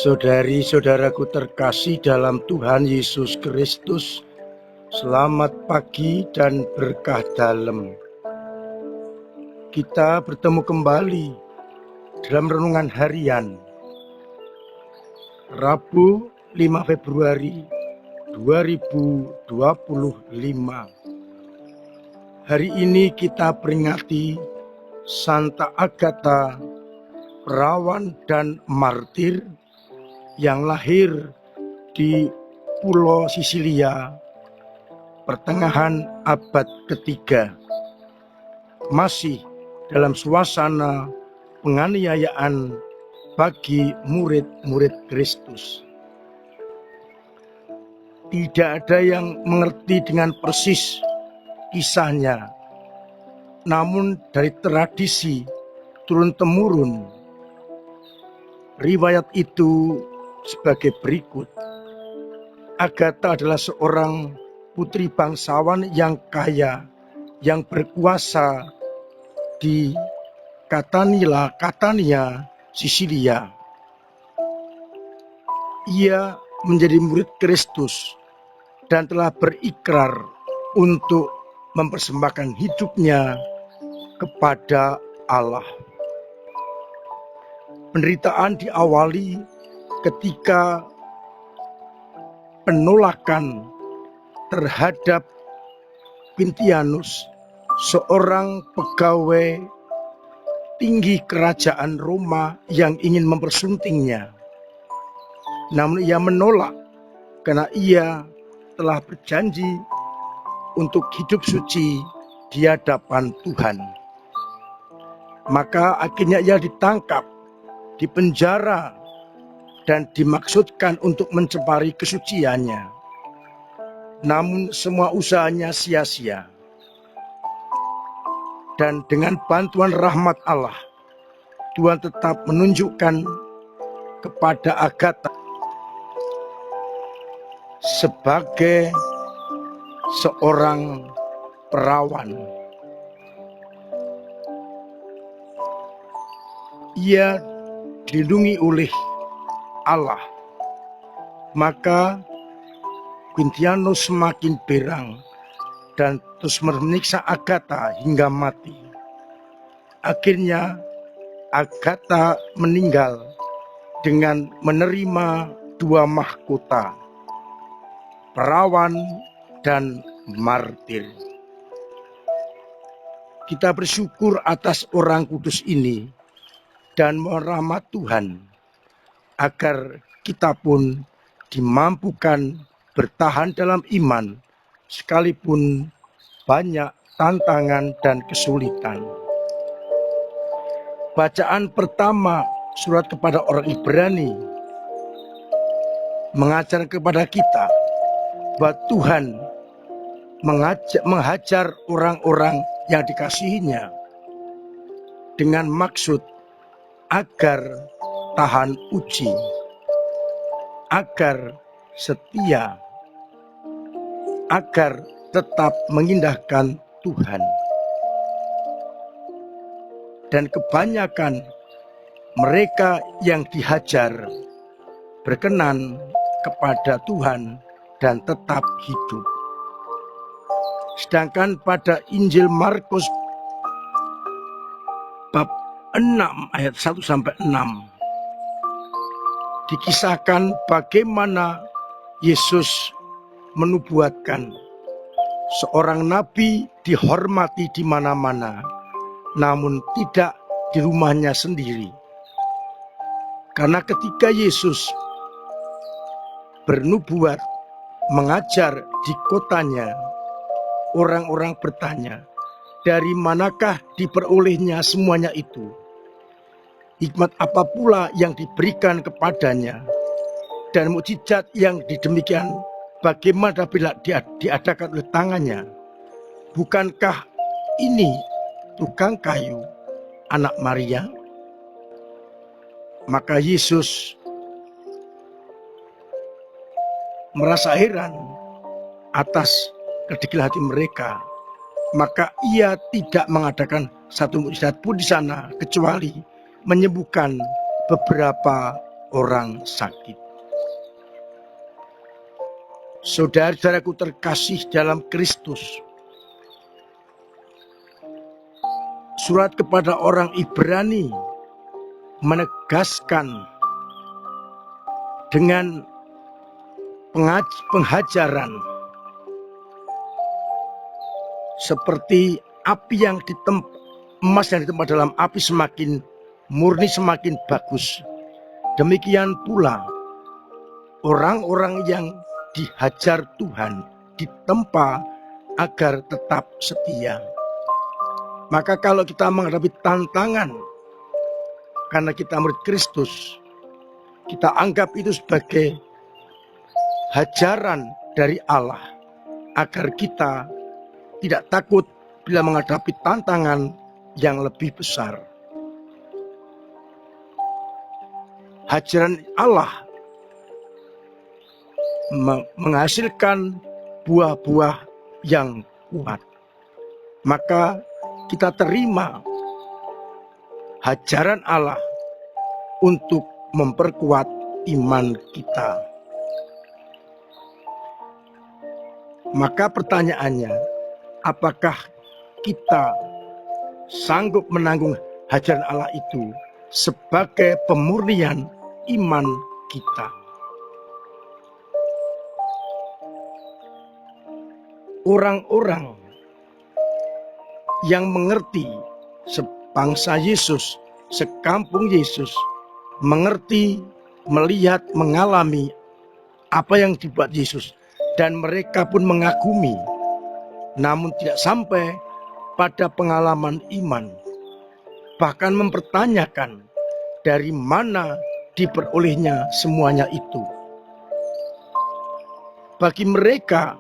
Saudari-saudaraku terkasih dalam Tuhan Yesus Kristus, selamat pagi dan berkah dalam. Kita bertemu kembali dalam renungan harian Rabu 5 Februari 2025. Hari ini kita peringati Santa Agatha, perawan dan martir yang lahir di Pulau Sisilia pertengahan abad ketiga, masih dalam suasana penganiayaan bagi murid-murid Kristus. Tidak ada yang mengerti dengan persis kisahnya, namun dari tradisi turun-temurun riwayat itu sebagai berikut. Agatha adalah seorang putri bangsawan yang kaya, yang berkuasa di Catania, Sisilia. Ia menjadi murid Kristus dan telah berikrar untuk mempersembahkan hidupnya kepada Allah. Penderitaan diawali ketika penolakan terhadap Quintianus, seorang pegawai tinggi kerajaan Roma yang ingin mempersuntingnya. Namun ia menolak karena ia telah berjanji untuk hidup suci di hadapan Tuhan. Maka akhirnya ia ditangkap, dipenjara, dan dimaksudkan untuk mencemari kesuciannya. Namun semua usahanya sia-sia. Dan dengan bantuan rahmat Allah, Tuhan tetap menunjukkan kepada Agatha sebagai seorang perawan. Ia dilindungi oleh Allah. Maka Quintianus semakin berang dan terus menyiksa Agatha hingga mati. Akhirnya Agatha meninggal dengan menerima 2 mahkota, perawan dan martir. Kita bersyukur atas orang kudus ini dan mohon rahmat Tuhan agar kita pun dimampukan bertahan dalam iman sekalipun banyak tantangan dan kesulitan. Bacaan pertama surat kepada orang Ibrani mengajar kepada kita bahwa Tuhan menghajar orang-orang yang dikasihinya dengan maksud agar tahan uji, agar setia, agar tetap mengindahkan Tuhan. Dan kebanyakan mereka yang dihajar berkenan kepada Tuhan dan tetap hidup. Sedangkan pada Injil Markus bab 6 ayat 1-6 dikisahkan bagaimana Yesus menubuatkan seorang nabi dihormati di mana-mana, namun tidak di rumahnya sendiri. Karena ketika Yesus bernubuat, mengajar di kotanya, orang-orang bertanya, dari manakah diperolehnya semuanya itu? Hikmat apa pula yang diberikan kepadanya? Dan mukjizat yang demikian bagaimana bila diadakan oleh tangannya? Bukankah ini tukang kayu, anak Maria? Maka Yesus merasa heran atas kedegilan hati mereka. Maka ia tidak mengadakan satu mukjizat pun di sana, kecuali menyembuhkan beberapa orang sakit. Saudara-saudaraku terkasih dalam Kristus, surat kepada orang Ibrani menegaskan dengan penghajaran seperti api yang emas yang ditempa dalam api semakin murni semakin bagus. Demikian pula orang-orang yang dihajar Tuhan ditempa agar tetap setia. Maka kalau kita menghadapi tantangan karena kita murid Kristus, kita anggap itu sebagai hajaran dari Allah agar kita tidak takut bila menghadapi tantangan yang lebih besar. Hajaran Allah menghasilkan buah-buah yang kuat. Maka kita terima hajaran Allah untuk memperkuat iman kita. Maka pertanyaannya, apakah kita sanggup menanggung hajaran Allah itu sebagai pemurnian iman kita? Orang-orang yang mengerti, sebangsa Yesus, sekampung Yesus, mengerti, melihat, mengalami apa yang dibuat Yesus, dan mereka pun mengagumi, namun tidak sampai pada pengalaman iman, bahkan mempertanyakan dari mana diperolehnya semuanya itu. Bagi mereka,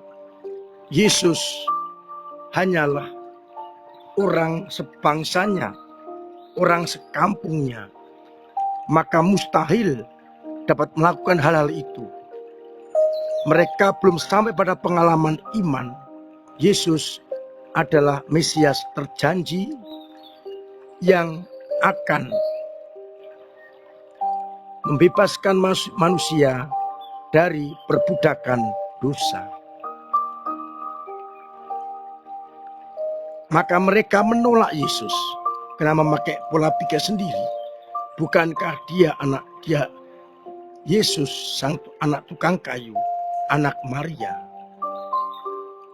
Yesus hanyalah orang sebangsanya, orang sekampungnya, maka mustahil dapat melakukan hal-hal itu. Mereka belum sampai pada pengalaman iman. Yesus adalah Mesias terjanji yang akan membebaskan manusia dari perbudakan dosa. Maka mereka menolak Yesus karena memakai pola pikir sendiri. Bukankah dia Yesus sang anak tukang kayu, anak Maria?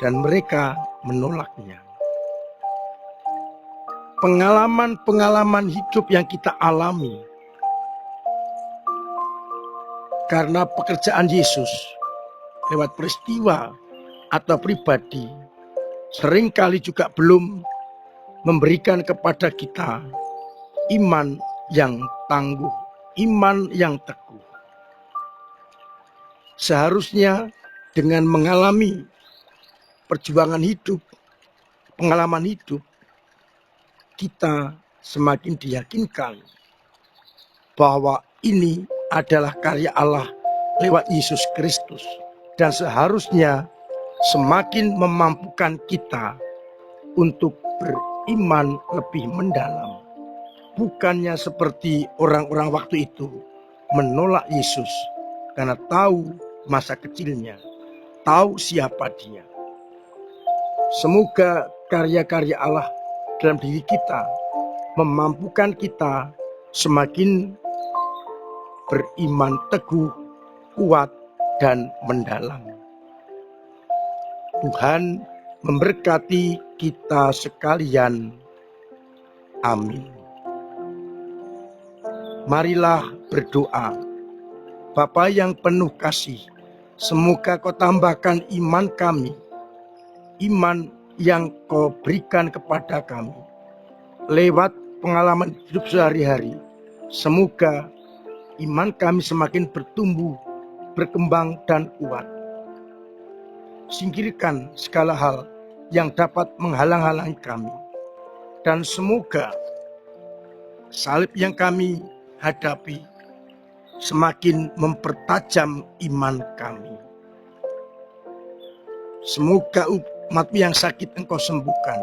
Dan mereka menolaknya. Pengalaman-pengalaman hidup yang kita alami karena pekerjaan Yesus lewat peristiwa atau pribadi seringkali juga belum memberikan kepada kita iman yang tangguh, iman yang teguh. Seharusnya dengan mengalami perjuangan hidup, pengalaman hidup, kita semakin diyakinkan bahwa ini adalah karya Allah lewat Yesus Kristus, dan seharusnya semakin memampukan kita untuk beriman lebih mendalam. Bukannya seperti orang-orang waktu itu menolak Yesus karena tahu masa kecilnya, tahu siapa dia. Semoga karya-karya Allah dalam diri kita memampukan kita semakin beriman teguh, kuat, dan mendalam. Tuhan memberkati kita sekalian. Amin. Marilah berdoa. Bapa yang penuh kasih, semoga Kau tambahkan iman kami, iman yang Kau berikan kepada kami lewat pengalaman hidup sehari-hari. Semoga iman kami semakin bertumbuh, berkembang, dan kuat. Singkirkan segala hal yang dapat menghalang-halangi kami. Dan semoga salib yang kami hadapi semakin mempertajam iman kami. Semoga umat yang sakit Engkau sembuhkan,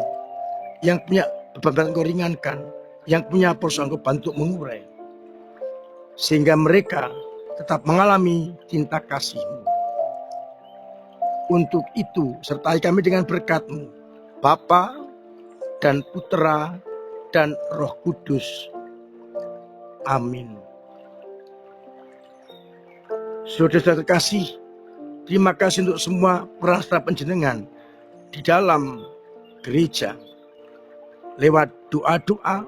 yang punya beban Engkau ringankan, yang punya persoalan Engkau bantu mengurai, sehingga mereka tetap mengalami cinta kasih-Mu. Untuk itu, sertai kami dengan berkat-Mu, Bapa dan Putra dan Roh Kudus. Amin. Saudara-saudara terkasih, terima kasih untuk semua peran serta panjenengan di dalam gereja. Lewat doa-doa,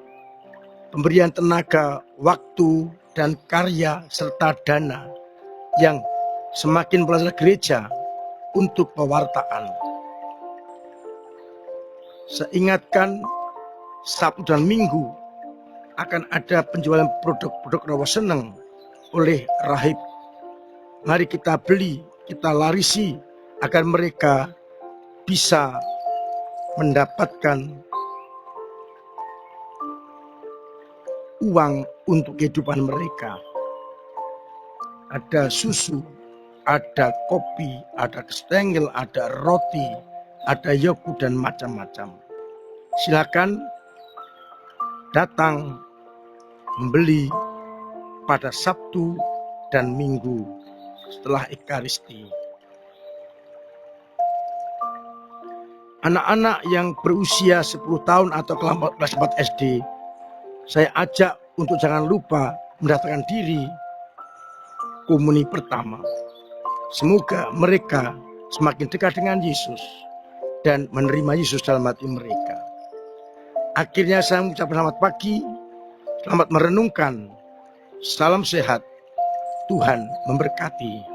pemberian tenaga, waktu, dan karya serta dana yang semakin belajar gereja untuk pewartaan. Saya ingatkan Sabtu dan Minggu akan ada penjualan produk-produk Rawa Seneng oleh rahib. Mari kita beli, kita larisi agar mereka bisa mendapatkan uang untuk kehidupan mereka. Ada susu, ada kopi, ada kastengel, ada roti, ada yogurt dan macam-macam. Silakan datang membeli pada Sabtu dan Minggu setelah Ekaristi. Anak-anak yang berusia 10 tahun atau kelas 4 SD, saya ajak untuk jangan lupa mendaftarkan diri komuni pertama. Semoga mereka semakin dekat dengan Yesus dan menerima Yesus dalam hati mereka. Akhirnya saya mengucapkan selamat pagi, selamat merenungkan, salam sehat, Tuhan memberkati.